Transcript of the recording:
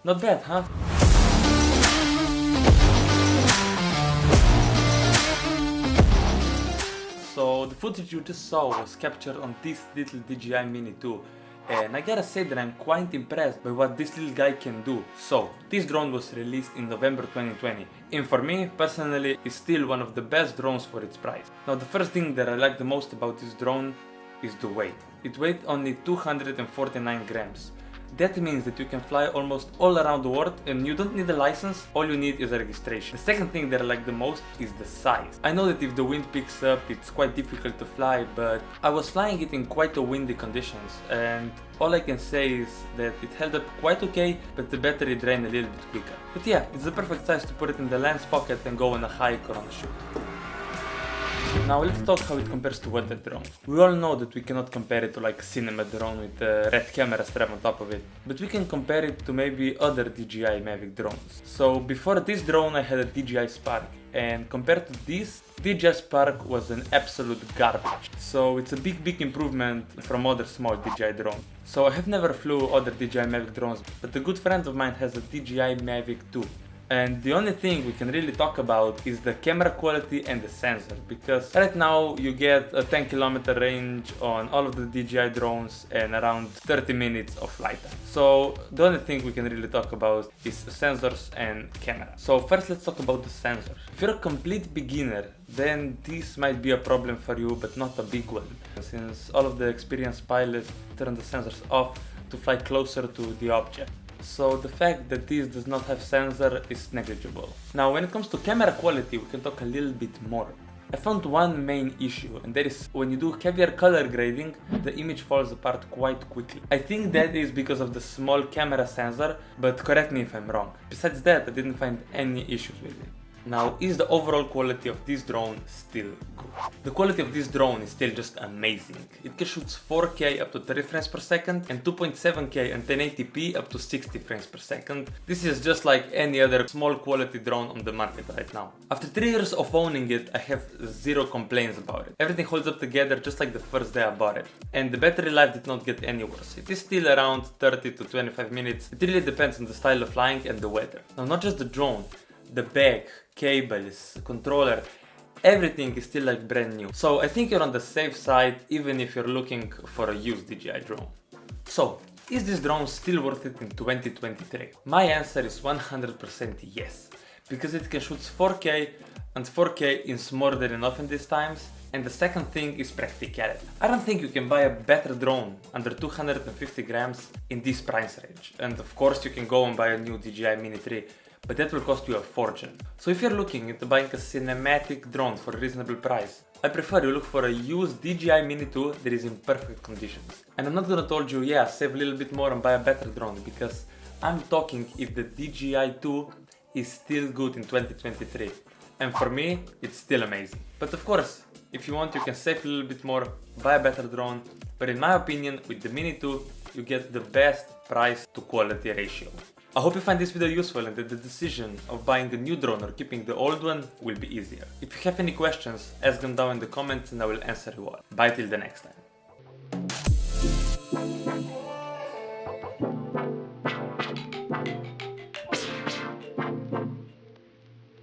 Not bad, huh? So the footage you just saw was captured on this little DJI Mini 2, and I gotta say that I'm quite impressed by what this little guy can do. So this drone was released in November 2020, and for me personally it's still one of the best drones for its price. Now the first thing that I like the most about this drone is the weight. It weighs only 249 grams. That means that you can fly almost all around the world and you don't need a license, all you need is a registration. The second thing that I like the most is the size. I know that if the wind picks up it's quite difficult to fly, but I was flying it in quite a windy conditions and all I can say is that it held up quite okay, but the battery drained a little bit quicker. But yeah, it's the perfect size to put it in the lens pocket and go on a hike or on a shoot. Now let's talk how it compares to other drones. We all know that we cannot compare it to like a cinema drone with a red camera strap on top of it, but we can compare it to maybe other DJI Mavic drones. So before this drone I had a DJI Spark, and compared to this, DJI Spark was an absolute garbage. So it's a big improvement from other small DJI drones. So I have never flew other DJI Mavic drones, but a good friend of mine has a DJI Mavic 2. And the only thing we can really talk about is the camera quality and the sensor, because right now you get a 10-kilometer range on all of the DJI drones and around 30 minutes of flight time. So the only thing we can really talk about is sensors and camera. So first let's talk about the sensors. If you're a complete beginner, then this might be a problem for you, but not a big one, since all of the experienced pilots turn the sensors off to fly closer to the object. So the fact that this does not have sensor is negligible. Now when it comes to camera quality we can talk a little bit more. I found one main issue, and that is when you do heavier color grading, the image falls apart quite quickly. I think that is because of the small camera sensor, but correct me if I'm wrong. Besides that, I didn't find any issues with it. Now, is the overall quality of this drone still good? The quality of this drone is still just amazing. It can shoot 4K up to 30 frames per second and 2.7K and 1080p up to 60 frames per second. This is just like any other small quality drone on the market right now. After 3 years of owning it, I have zero complaints about it. Everything holds up together just like the first day I bought it. And the battery life did not get any worse. It is still around 30 to 25 minutes. It really depends on the style of flying and the weather. Now, not just the drone, the bag, cables, controller, everything is still like brand new. So I think you're on the safe side even if you're looking for a used DJI drone. So, is this drone still worth it in 2023? My answer is 100% yes, because it can shoot 4K and 4K is more than enough in these times. And the second thing is practicality. I don't think you can buy a better drone under 250 grams in this price range. And of course you can go and buy a new DJI Mini 3, but that will cost you a fortune. So if you're looking into buying a cinematic drone for a reasonable price, I prefer you look for a used DJI Mini 2 that is in perfect conditions. And I'm not gonna told you, yeah, save a little bit more and buy a better drone, because I'm talking if the DJI 2 is still good in 2023. And for me, it's still amazing. But of course, if you want, you can save a little bit more, buy a better drone. But in my opinion, with the Mini 2, you get the best price to quality ratio. I hope you find this video useful and that the decision of buying a new drone or keeping the old one will be easier. If you have any questions, ask them down in the comments and I will answer you all. Bye till the next time.